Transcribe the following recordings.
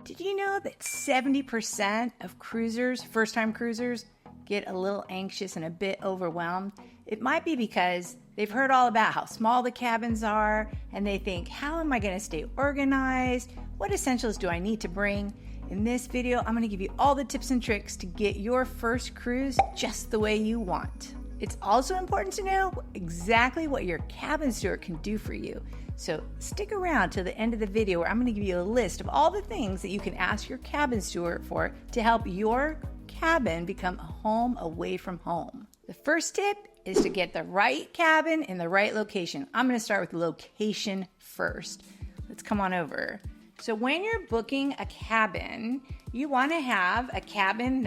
Did you know that 70% of cruisers, first-time cruisers, get a little anxious and a bit overwhelmed? It might be because they've heard all about how small the cabins are, and they think, how am I going to stay organized? What essentials do I need to bring? In this video, I'm going to give you all the tips and tricks to get your first cruise just the way you want. It's also important to know exactly what your cabin steward can do for you. So stick around till the end of the video where I'm going to give you a list of all the things that you can ask your cabin steward for to help your cabin become a home away from home. The first tip is to get the right cabin in the right location. I'm going to start with location first. Let's come on over. So when you're booking a cabin, you want to have a cabin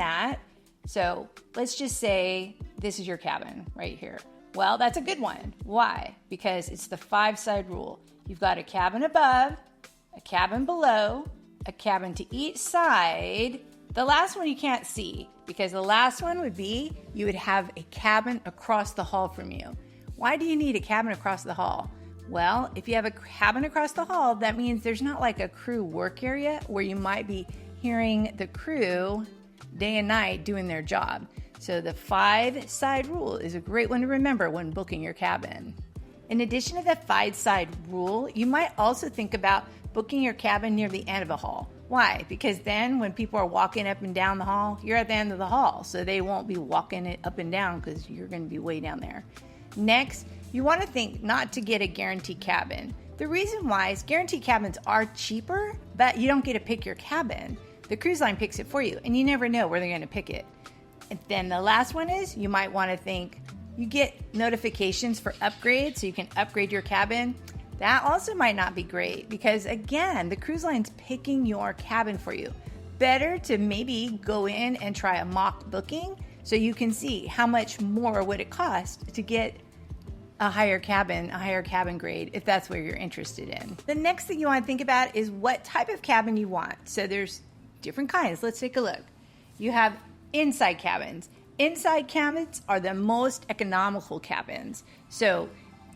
so let's just say this is your cabin right here. Well, that's a good one. Why? Because it's the 5-side rule. You've got a cabin above, a cabin below, a cabin to each side. The last one you can't see because the last one would be you would have a cabin across the hall from you. Why do you need a cabin across the hall? Well, if you have a cabin across the hall, that means there's not like a crew work area where you might be hearing the crew day and night doing their job. So the 5-side rule is a great one to remember when booking your cabin. In addition to the 5-side rule, you might also think about booking your cabin near the end of a hall. Why? Because then when people are walking up and down the hall, you're at the end of the hall, so they won't be walking it up and down because you're going to be way down there. Next, you want to think not to get a guaranteed cabin. The reason why is guaranteed cabins are cheaper, but you don't get to pick your cabin. The cruise line picks it for you, and you never know where they're going to pick it. And then the last one is you might want to think you get notifications for upgrades so you can upgrade your cabin. That also might not be great because, again, the cruise line's picking your cabin for you. Better to maybe go in and try a mock booking so you can see how much more would it cost to get a higher cabin grade if that's what you're interested in. The next thing you want to think about is what type of cabin you want. So there's different kinds. Let's take a look. You have inside cabins. Inside cabins are the most economical cabins. So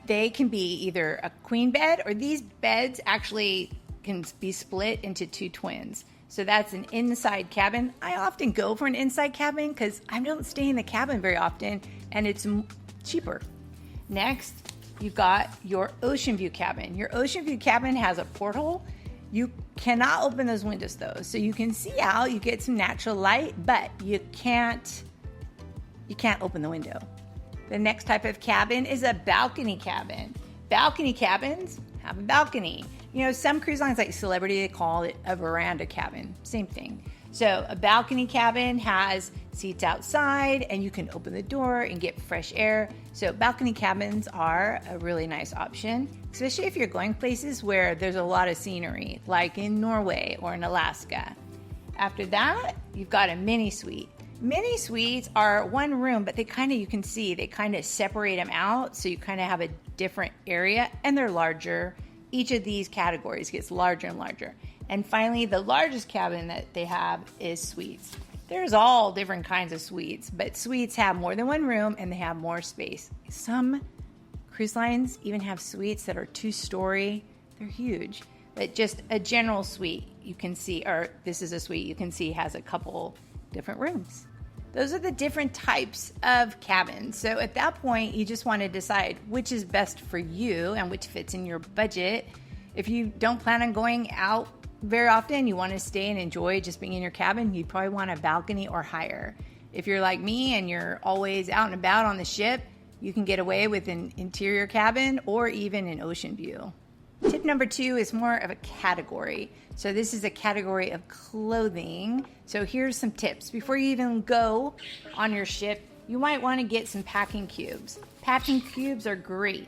they can be either a queen bed or these beds actually can be split into 2 twins. So that's an inside cabin. I often go for an inside cabin because I don't stay in the cabin very often and it's cheaper. Next, you've got your ocean view cabin. Your ocean view cabin has a porthole. You cannot open those windows though. So you can see out, you get some natural light, but you can't open the window. The next type of cabin is a balcony cabin. Balcony cabins have a balcony. You know, some cruise lines like Celebrity, they call it a veranda cabin. Same thing. So a balcony cabin has seats outside and you can open the door and get fresh air. So balcony cabins are a really nice option, especially if you're going places where there's a lot of scenery, like in Norway or in Alaska. After that, you've got a mini suite. Mini suites are one room, but you can see they kind of separate them out. So you kind of have a different area and they're larger. Each of these categories gets larger and larger. And finally, the largest cabin that they have is suites. There's all different kinds of suites, but suites have more than one room and they have more space. Some cruise lines even have suites that are 2-story. They're huge, but just a general suite you can see, or this is a suite you can see has a couple different rooms. Those are the different types of cabins. So at that point, you just want to decide which is best for you and which fits in your budget. If you don't plan on going out very often, you want to stay and enjoy just being in your cabin, you'd probably want a balcony or higher. If you're like me and you're always out and about on the ship, you can get away with an interior cabin or even an ocean view. Tip number 2 is more of a category. So this is a category of clothing. So here's some tips. Before you even go on your ship, you might want to get some packing cubes. Packing cubes are great.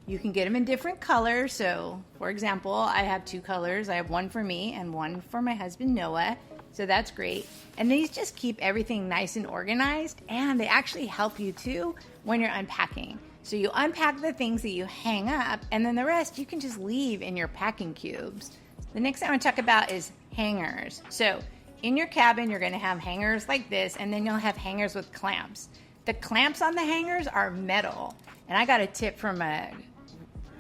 You can get them in different colors. So for example, I have 2 colors. I have one for me and one for my husband, Noah. So that's great. And these just keep everything nice and organized, and they actually help you too when you're unpacking. So you unpack the things that you hang up, and then the rest you can just leave in your packing cubes. The next thing I want to talk about is hangers. So in your cabin, you're going to have hangers like this, and then you'll have hangers with clamps. The clamps on the hangers are metal. And I got a tip from a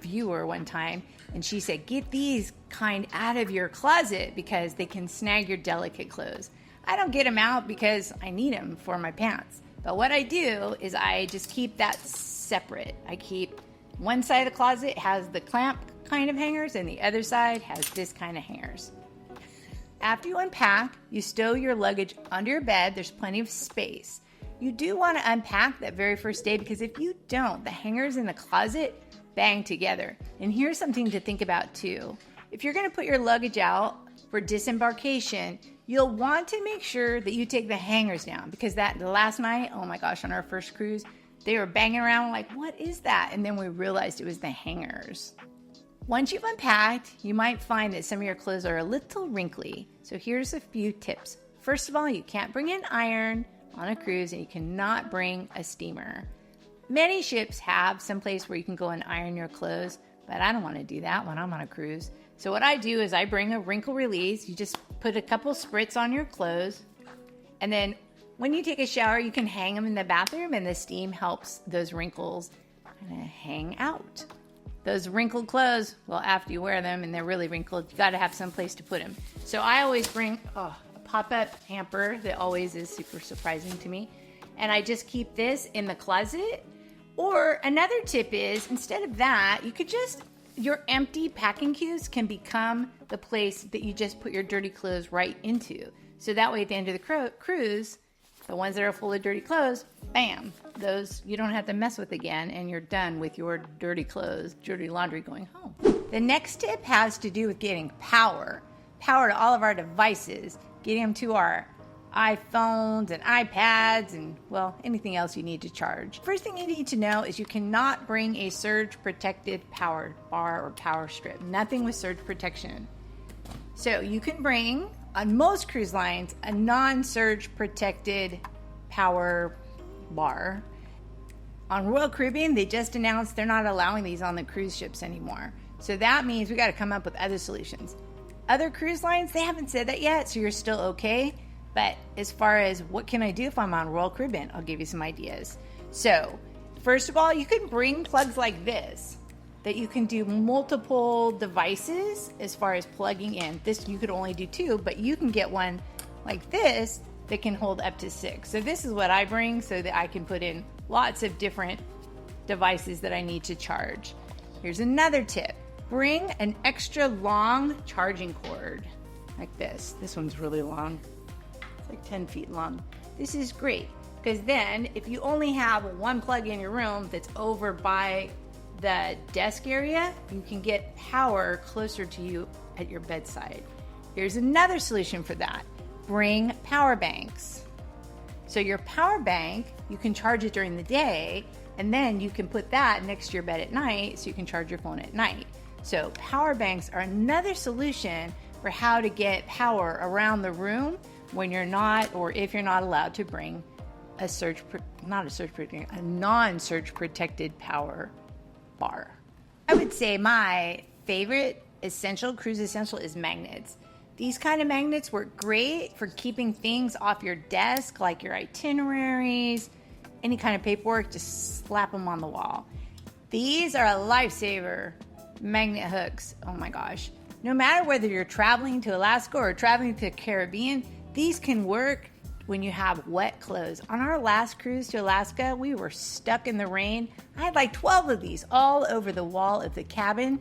viewer one time. And she said, get these kind out of your closet because they can snag your delicate clothes. I don't get them out because I need them for my pants. But what I do is I just keep that separate. I keep one side of the closet has the clamp kind of hangers and the other side has this kind of hangers. After you unpack, you stow your luggage under your bed. There's plenty of space. You do want to unpack that very first day because if you don't, the hangers in the closet bang together. And here's something to think about too. If you're going to put your luggage out for disembarkation, you'll want to make sure that you take the hangers down because the last night, oh my gosh, on our first cruise, they were banging around like, what is that? And then we realized it was the hangers. Once you've unpacked, you might find that some of your clothes are a little wrinkly. So here's a few tips. First of all, you can't bring an iron on a cruise and you cannot bring a steamer. Many ships have some place where you can go and iron your clothes, but I don't want to do that when I'm on a cruise. So what I do is I bring a wrinkle release. You just put a couple spritz on your clothes, and then when you take a shower, you can hang them in the bathroom, and the steam helps those wrinkles kind of hang out. Those wrinkled clothes, well, after you wear them and they're really wrinkled, you got to have some place to put them. So I always bring a pop-up hamper that always is super surprising to me, and I just keep this in the closet. Or another tip is, instead of that, you could your empty packing cubes can become the place that you just put your dirty clothes right into. So that way at the end of the cruise, the ones that are full of dirty clothes, bam, those you don't have to mess with again, and you're done with your dirty clothes, dirty laundry going home. The next tip has to do with getting power to all of our devices, getting them to our iPhones and iPads and, well, anything else you need to charge. First thing you need to know is you cannot bring a surge protected power bar or power strip. Nothing with surge protection. So you can bring, on most cruise lines, a non-surge protected power bar. On Royal Caribbean, they just announced they're not allowing these on the cruise ships anymore. So that means we got to come up with other solutions. Other cruise lines, they haven't said that yet, so you're still okay. But as far as what can I do if I'm on Royal Caribbean, I'll give you some ideas. So first of all, you can bring plugs like this that you can do multiple devices as far as plugging in. This you could only do 2, but you can get one like this that can hold up to 6. So this is what I bring so that I can put in lots of different devices that I need to charge. Here's another tip. Bring an extra long charging cord like this. This one's really long. It's like 10 feet long. This is great because then if you only have one plug in your room that's over by the desk area, you can get power closer to you at your bedside. Here's another solution for that. Bring power banks. So your power bank, you can charge it during the day, and then you can put that next to your bed at night so you can charge your phone at night. So power banks are another solution for how to get power around the room when you're not, or if you're not allowed to bring a non-surge protected power bar. I would say my favorite cruise essential is magnets. These kind of magnets work great for keeping things off your desk, like your itineraries, any kind of paperwork, just slap them on the wall. These are a lifesaver. Magnet hooks, oh my gosh. No matter whether you're traveling to Alaska or traveling to the Caribbean, these can work when you have wet clothes. On our last cruise to Alaska, we were stuck in the rain. I had like 12 of these all over the wall of the cabin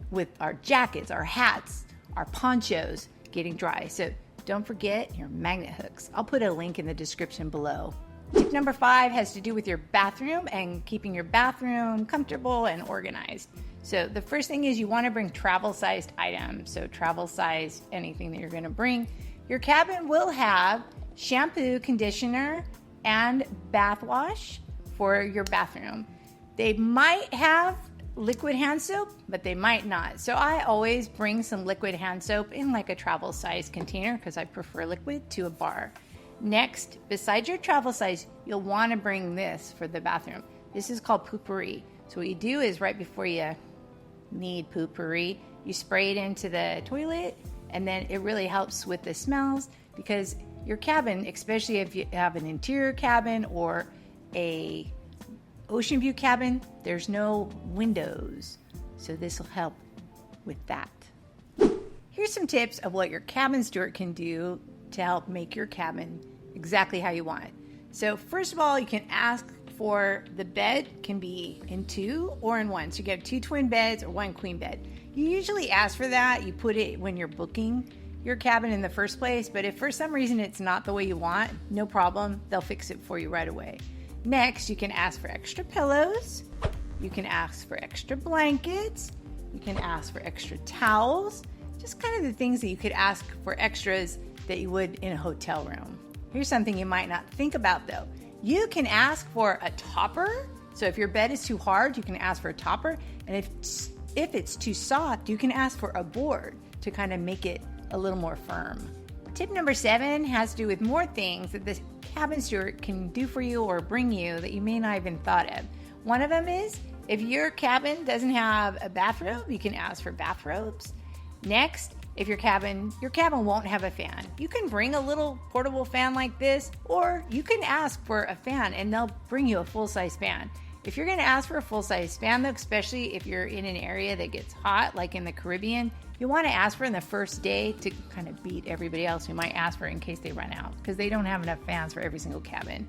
with our jackets, our hats, our ponchos getting dry. So don't forget your magnet hooks. I'll put a link in the description below. Tip number 5 has to do with your bathroom and keeping your bathroom comfortable and organized. So the first thing is you want to bring travel-sized items. So travel-sized, anything that you're going to bring. Your cabin will have shampoo, conditioner, and bath wash for your bathroom. They might have liquid hand soap, but they might not. So I always bring some liquid hand soap in like a travel-sized container because I prefer liquid to a bar. Next, besides your travel size, you'll want to bring this for the bathroom. This is called poopery. So what you do is right before you need poopery, you spray it into the toilet, and then it really helps with the smells because your cabin, especially if you have an interior cabin or a ocean view cabin, there's no windows. So this will help with that. Here's some tips of what your cabin steward can do to help make your cabin exactly how you want it. So first of all, you can ask for the bed can be in 2 or in 1. So you get 2 twin beds or 1 queen bed. You usually ask for that. You put it when you're booking your cabin in the first place, but if for some reason it's not the way you want, no problem. They'll fix it for you right away. Next, you can ask for extra pillows. You can ask for extra blankets. You can ask for extra towels. Just kind of the things that you could ask for extras that you would in a hotel room. Here's something you might not think about though. You can ask for a topper. So if your bed is too hard, you can ask for a topper. And if it's too soft, you can ask for a board to kind of make it a little more firm. Tip number 7 has to do with more things that the cabin steward can do for you or bring you that you may not even thought of. One of them is if your cabin doesn't have a bathrobe, you can ask for bathrobes. Next, if your cabin won't have a fan, you can bring a little portable fan like this, or you can ask for a fan and they'll bring you a full-size fan. If you're going to ask for a full-size fan, though, especially if you're in an area that gets hot, like in the Caribbean, you want to ask for in the first day to kind of beat everybody else who might ask for it in case they run out, because they don't have enough fans for every single cabin.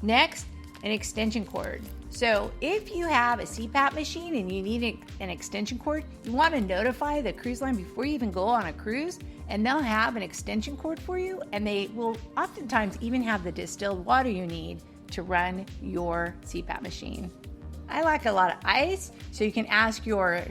Next, an extension cord. So if you have a CPAP machine and you need an extension cord, you want to notify the cruise line before you even go on a cruise, and they'll have an extension cord for you, and they will oftentimes even have the distilled water you need to run your CPAP machine. I like a lot of ice, so you can ask your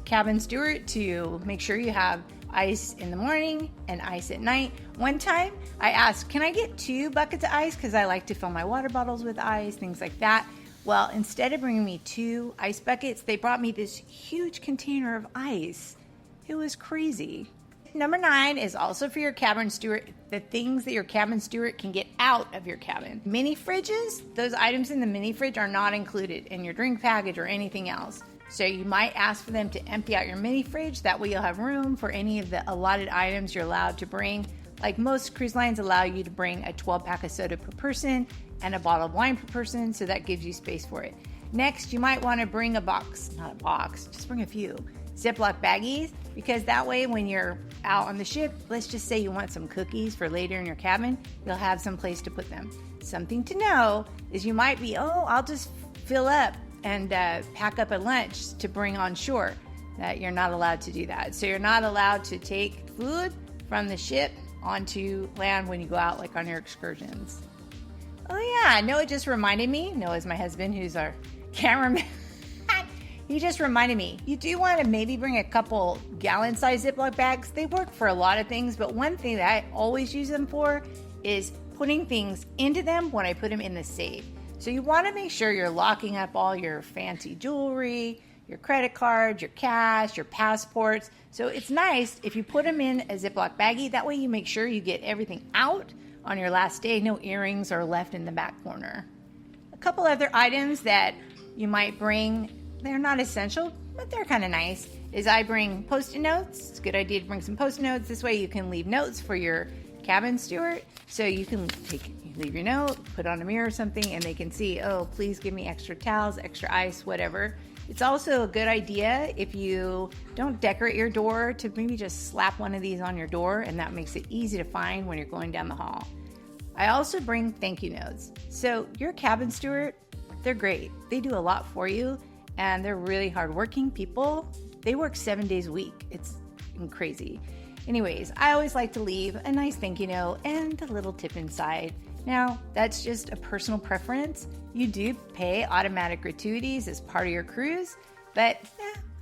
cabin steward to make sure you have ice in the morning and ice at night. One time I asked, can I get 2 buckets of ice? Because I like to fill my water bottles with ice, things like that. Well, instead of bringing me 2 ice buckets, they brought me this huge container of ice. It was crazy. Number 9 is also for your cabin steward, the things that your cabin steward can get out of your cabin. Mini fridges, those items in the mini fridge are not included in your drink package or anything else. So you might ask for them to empty out your mini fridge. That way you'll have room for any of the allotted items you're allowed to bring. Like most cruise lines allow you to bring a 12-pack of soda per person and a bottle of wine per person, so that gives you space for it. Next, you might want to bring just bring a few Ziploc baggies, because that way when you're out on the ship, let's just say you want some cookies for later in your cabin, you'll have some place to put them. Something to know is you might be, I'll just fill up and pack up a lunch to bring on shore. That you're not allowed to do that. So you're not allowed to take food from the ship onto land when you go out, like on your excursions. Oh yeah, Noah just reminded me. Noah's my husband, who's our cameraman. He just reminded me, you do want to maybe bring a couple gallon-sized Ziploc bags. They work for a lot of things, but one thing that I always use them for is putting things into them when I put them in the safe. So you want to make sure you're locking up all your fancy jewelry, your credit cards, your cash, your passports. So it's nice if you put them in a Ziploc baggie. That way you make sure you get everything out on your last day. No earrings are left in the back corner. A couple other items that you might bring, they're not essential, but they're kind of nice, is I bring Post-it notes. It's a good idea to bring some Post-it notes. This way you can leave notes for your cabin steward. So you can leave your note, put on a mirror or something, and they can see, please give me extra towels, extra ice, whatever. It's also a good idea if you don't decorate your door to maybe just slap one of these on your door, and that makes it easy to find when you're going down the hall. I also bring thank you notes. So your cabin steward, they're great. They do a lot for you, and they're really hardworking people. They work 7 days a week. It's crazy. Anyways, I always like to leave a nice thank you note and a little tip inside. Now, that's just a personal preference. You do pay automatic gratuities as part of your cruise, but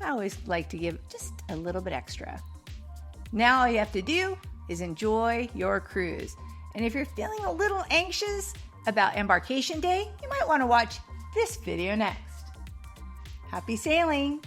I always like to give just a little bit extra. Now all you have to do is enjoy your cruise. And if you're feeling a little anxious about embarkation day, you might want to watch this video next. Happy sailing!